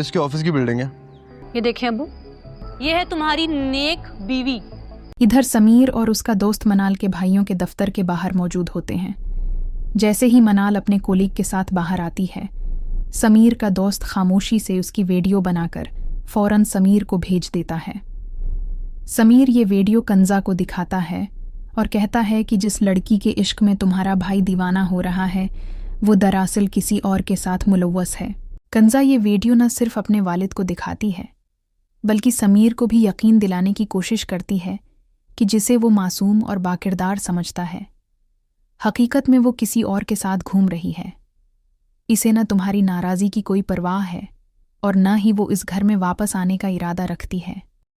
इसके ऑफिस की बिल्डिंग है। ये देखें अबू, ये है तुम्हारी नेक बीवी। इधर समीर और उसका दोस्त मनाल के भाइयों के दफ्तर के बाहर मौजूद होते हैं। जैसे ही मनाल अपने कोलीग के साथ बाहर आती है, समीर का दोस्त खामोशी से उसकी वीडियो बनाकर फौरन समीर को भेज देता है। समीर ये वीडियो कंजा को दिखाता है और कहता है कि जिस लड़की के इश्क में तुम्हारा भाई दीवाना हो रहा है वो दरअसल किसी और के साथ मुलव्वस है। कंजा ये वीडियो न सिर्फ अपने वालिद को दिखाती है बल्कि समीर को भी यकीन दिलाने की कोशिश करती है कि जिसे वो मासूम और बाकिरदार समझता है हकीकत में वो किसी और के साथ घूम रही है। इसे न तुम्हारी नाराज़गी की कोई परवाह है और न ही वो इस घर में वापस आने का इरादा रखती है।